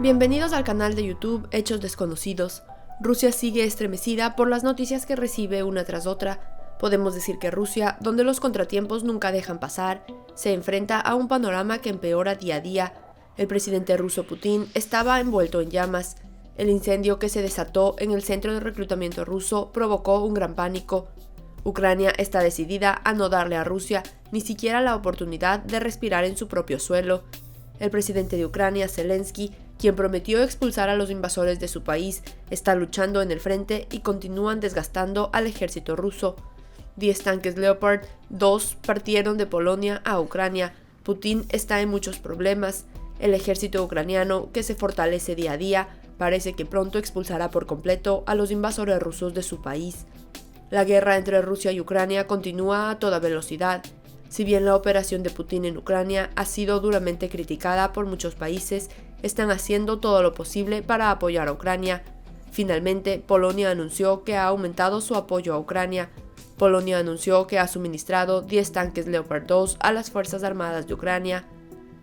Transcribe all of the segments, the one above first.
Bienvenidos al canal de YouTube Hechos Desconocidos. Rusia sigue estremecida por las noticias que recibe una tras otra. Podemos decir que Rusia, donde los contratiempos nunca dejan pasar, se enfrenta a un panorama que empeora día a día. El presidente ruso Putin estaba envuelto en llamas. El incendio que se desató en el centro de reclutamiento ruso provocó un gran pánico. Ucrania está decidida a no darle a Rusia ni siquiera la oportunidad de respirar en su propio suelo. El presidente de Ucrania, Zelensky, quien prometió expulsar a los invasores de su país, está luchando en el frente y continúan desgastando al ejército ruso. 10 tanques Leopard 2 partieron de Polonia a Ucrania. Putin está en muchos problemas. El ejército ucraniano, que se fortalece día a día, parece que pronto expulsará por completo a los invasores rusos de su país. La guerra entre Rusia y Ucrania continúa a toda velocidad. Si bien la operación de Putin en Ucrania ha sido duramente criticada por muchos países, están haciendo todo lo posible para apoyar a Ucrania. Finalmente, Polonia anunció que ha aumentado su apoyo a Ucrania. Polonia anunció que ha suministrado 10 tanques Leopard 2 a las Fuerzas Armadas de Ucrania.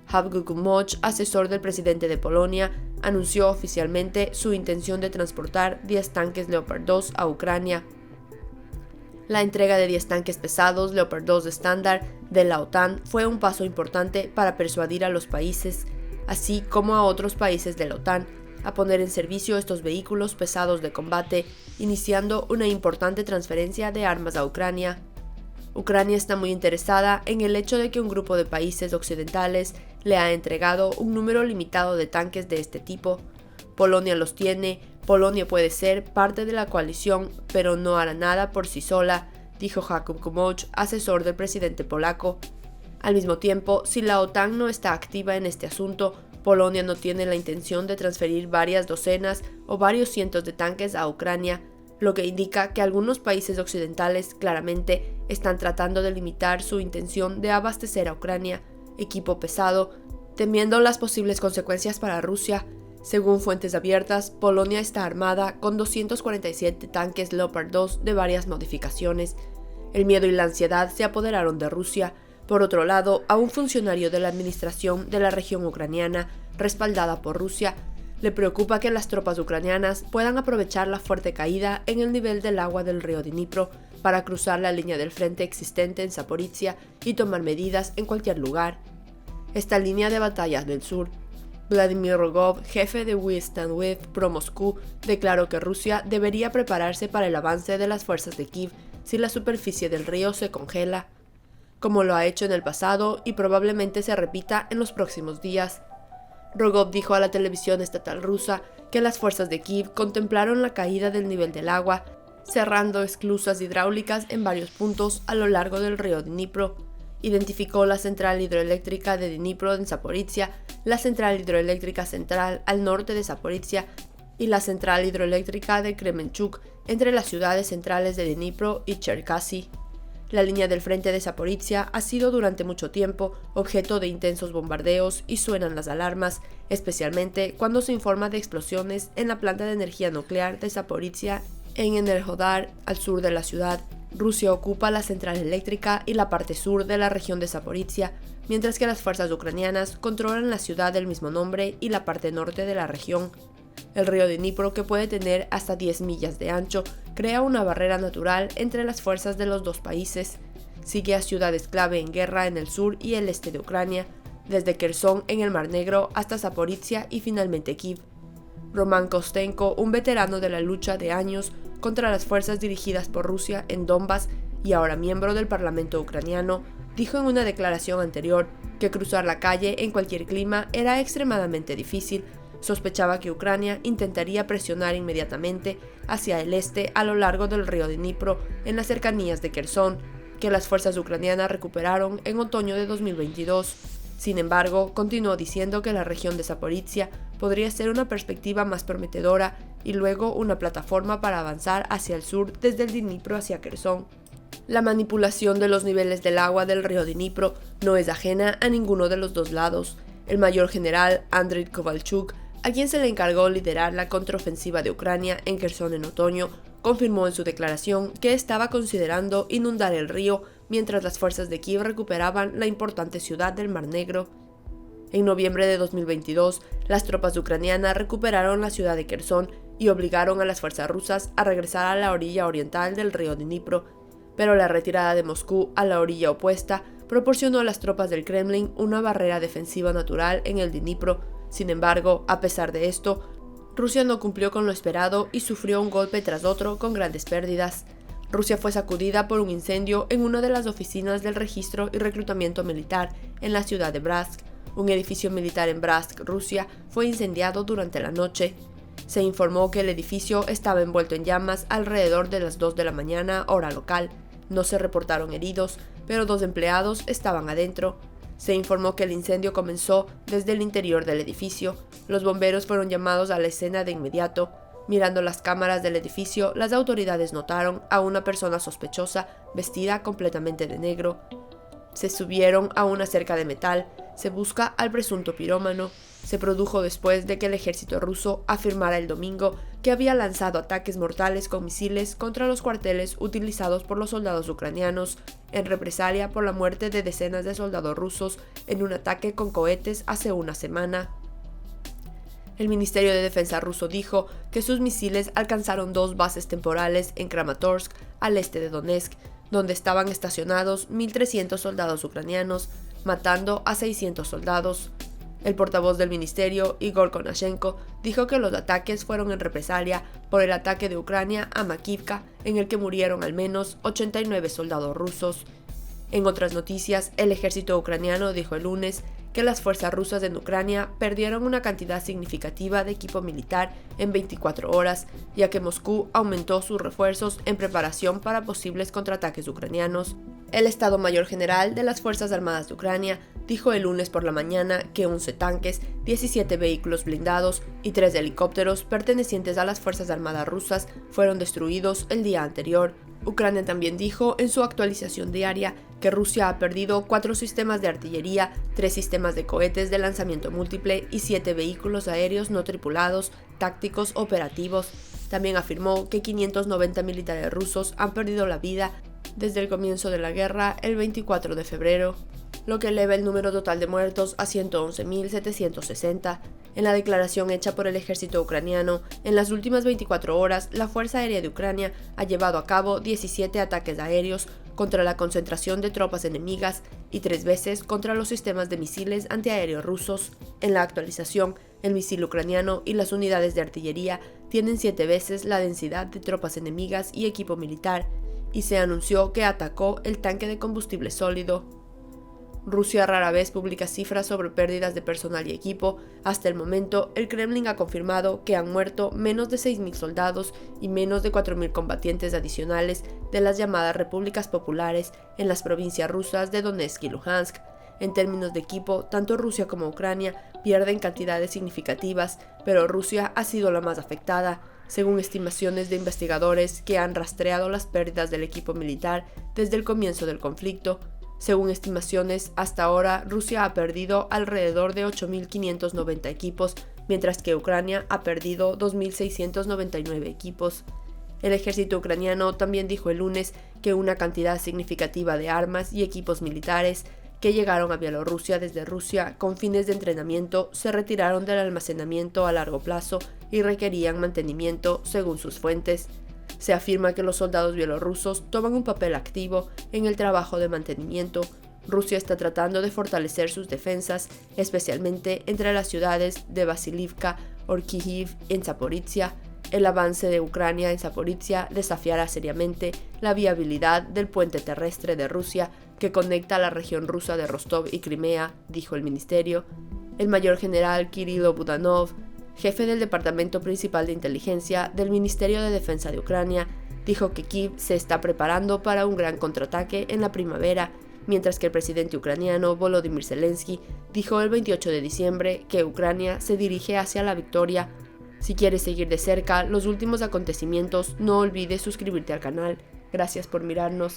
Havguch Moch, asesor del presidente de Polonia, anunció oficialmente su intención de transportar 10 tanques Leopard 2 a Ucrania. La entrega de 10 tanques pesados Leopard 2 estándar de la OTAN fue un paso importante para persuadir a los países, así como a otros países de la OTAN, a poner en servicio estos vehículos pesados de combate, iniciando una importante transferencia de armas a Ucrania. Ucrania está muy interesada en el hecho de que un grupo de países occidentales le ha entregado un número limitado de tanques de este tipo. Polonia los tiene. Polonia puede ser parte de la coalición, pero no hará nada por sí sola, dijo Havguch Moch, asesor del presidente polaco. Al mismo tiempo, si la OTAN no está activa en este asunto, Polonia no tiene la intención de transferir varias docenas o varios cientos de tanques a Ucrania, lo que indica que algunos países occidentales claramente están tratando de limitar su intención de abastecer a Ucrania equipo pesado, temiendo las posibles consecuencias para Rusia. Según fuentes abiertas, Polonia está armada con 247 tanques Leopard 2 de varias modificaciones. El miedo y la ansiedad se apoderaron de Rusia. Por otro lado, a un funcionario de la administración de la región ucraniana, respaldada por Rusia, le preocupa que las tropas ucranianas puedan aprovechar la fuerte caída en el nivel del agua del río Dnipro para cruzar la línea del frente existente en Zaporizhia y tomar medidas en cualquier lugar. Esta línea de batallas del sur. Vladimir Rogov, jefe de We Stand With pro-Moscú, declaró que Rusia debería prepararse para el avance de las fuerzas de Kiev si la superficie del río se congela, como lo ha hecho en el pasado y probablemente se repita en los próximos días. Rogov dijo a la televisión estatal rusa que las fuerzas de Kiev contemplaron la caída del nivel del agua, cerrando esclusas hidráulicas en varios puntos a lo largo del río Dnipro. Identificó la central hidroeléctrica de Dnipro en Zaporizhia, la central hidroeléctrica central al norte de Zaporizhia y la central hidroeléctrica de Kremenchuk entre las ciudades centrales de Dnipro y Cherkasy. La línea del frente de Zaporizhia ha sido durante mucho tiempo objeto de intensos bombardeos y suenan las alarmas, especialmente cuando se informa de explosiones en la planta de energía nuclear de Zaporizhia en Enerhodar, al sur de la ciudad. Rusia ocupa la central eléctrica y la parte sur de la región de Zaporizhia, mientras que las fuerzas ucranianas controlan la ciudad del mismo nombre y la parte norte de la región. El río Dnipro, que puede tener hasta 10 millas de ancho, crea una barrera natural entre las fuerzas de los dos países. Sigue a ciudades clave en guerra en el sur y el este de Ucrania, desde Kherson en el Mar Negro hasta Zaporizhia y finalmente Kiev. Roman Kostenko, un veterano de la lucha de años contra las fuerzas dirigidas por Rusia en Donbass y ahora miembro del Parlamento ucraniano, dijo en una declaración anterior que cruzar la calle en cualquier clima era extremadamente difícil. Sospechaba que Ucrania intentaría presionar inmediatamente hacia el este a lo largo del río Dnipro en las cercanías de Kherson, que las fuerzas ucranianas recuperaron en otoño de 2022. Sin embargo, continuó diciendo que la región de Zaporizhia podría ser una perspectiva más prometedora y luego una plataforma para avanzar hacia el sur desde el Dnipro hacia Kherson. La manipulación de los niveles del agua del río Dnipro no es ajena a ninguno de los dos lados. El mayor general Andriy Kovalchuk, a quien se le encargó liderar la contraofensiva de Ucrania en Kherson en otoño, confirmó en su declaración que estaba considerando inundar el río mientras las fuerzas de Kiev recuperaban la importante ciudad del Mar Negro. En noviembre de 2022, las tropas ucranianas recuperaron la ciudad de Kherson y obligaron a las fuerzas rusas a regresar a la orilla oriental del río Dnipro, pero la retirada de Moscú a la orilla opuesta proporcionó a las tropas del Kremlin una barrera defensiva natural en el Dnipro. Sin embargo, a pesar de esto, Rusia no cumplió con lo esperado y sufrió un golpe tras otro con grandes pérdidas. Rusia fue sacudida por un incendio en una de las oficinas del registro y reclutamiento militar en la ciudad de Bratsk. Un edificio militar en Bratsk, Rusia, fue incendiado durante la noche. Se informó que el edificio estaba envuelto en llamas alrededor de las 2 de la mañana, hora local. No se reportaron heridos, pero 2 empleados estaban adentro. Se informó que el incendio comenzó desde el interior del edificio. Los bomberos fueron llamados a la escena de inmediato. Mirando las cámaras del edificio, las autoridades notaron a una persona sospechosa vestida completamente de negro. Se subieron a una cerca de metal. Se busca al presunto pirómano. Se produjo después de que el ejército ruso afirmara el domingo que había lanzado ataques mortales con misiles contra los cuarteles utilizados por los soldados ucranianos en represalia por la muerte de decenas de soldados rusos en un ataque con cohetes hace una semana. El Ministerio de Defensa ruso dijo que sus misiles alcanzaron 2 bases temporales en Kramatorsk, al este de Donetsk, donde estaban estacionados 1.300 soldados ucranianos, matando a 600 soldados. El portavoz del ministerio, Igor Konashenko, dijo que los ataques fueron en represalia por el ataque de Ucrania a Makivka, en el que murieron al menos 89 soldados rusos. En otras noticias, el ejército ucraniano dijo el lunes que las fuerzas rusas en Ucrania perdieron una cantidad significativa de equipo militar en 24 horas, ya que Moscú aumentó sus refuerzos en preparación para posibles contraataques ucranianos. El Estado Mayor General de las Fuerzas Armadas de Ucrania dijo el lunes por la mañana que 11 tanques, 17 vehículos blindados y 3 helicópteros pertenecientes a las Fuerzas Armadas rusas fueron destruidos el día anterior. Ucrania también dijo en su actualización diaria que Rusia ha perdido 4 sistemas de artillería, 3 sistemas de cohetes de lanzamiento múltiple y 7 vehículos aéreos no tripulados, tácticos operativos. También afirmó que 590 militares rusos han perdido la vida desde el comienzo de la guerra el 24 de febrero, lo que eleva el número total de muertos a 111.760. En la declaración hecha por el ejército ucraniano, en las últimas 24 horas, la Fuerza Aérea de Ucrania ha llevado a cabo 17 ataques aéreos contra la concentración de tropas enemigas y 3 veces contra los sistemas de misiles antiaéreos rusos. En la actualización, el misil ucraniano y las unidades de artillería tienen 7 veces la densidad de tropas enemigas y equipo militar, y se anunció que atacó el tanque de combustible sólido. Rusia rara vez publica cifras sobre pérdidas de personal y equipo. Hasta el momento, el Kremlin ha confirmado que han muerto menos de 6.000 soldados y menos de 4.000 combatientes adicionales de las llamadas repúblicas populares en las provincias rusas de Donetsk y Luhansk. En términos de equipo, tanto Rusia como Ucrania pierden cantidades significativas, pero Rusia ha sido la más afectada, según estimaciones de investigadores que han rastreado las pérdidas del equipo militar desde el comienzo del conflicto. Según estimaciones, hasta ahora Rusia ha perdido alrededor de 8.590 equipos, mientras que Ucrania ha perdido 2.699 equipos. El ejército ucraniano también dijo el lunes que una cantidad significativa de armas y equipos militares que llegaron a Bielorrusia desde Rusia con fines de entrenamiento se retiraron del almacenamiento a largo plazo y requerían mantenimiento, según sus fuentes. Se afirma que los soldados bielorrusos toman un papel activo en el trabajo de mantenimiento. Rusia está tratando de fortalecer sus defensas, especialmente entre las ciudades de Vasilivka, Orkihiv y en Zaporizhia. El avance de Ucrania en Zaporizhia desafiará seriamente la viabilidad del puente terrestre de Rusia que conecta a la región rusa de Rostov y Crimea, dijo el ministerio. El mayor general Kirilo Budanov, jefe del Departamento Principal de Inteligencia del Ministerio de Defensa de Ucrania, dijo que Kiev se está preparando para un gran contraataque en la primavera, mientras que el presidente ucraniano Volodymyr Zelensky dijo el 28 de diciembre que Ucrania se dirige hacia la victoria. Si quieres seguir de cerca los últimos acontecimientos, no olvides suscribirte al canal. Gracias por mirarnos.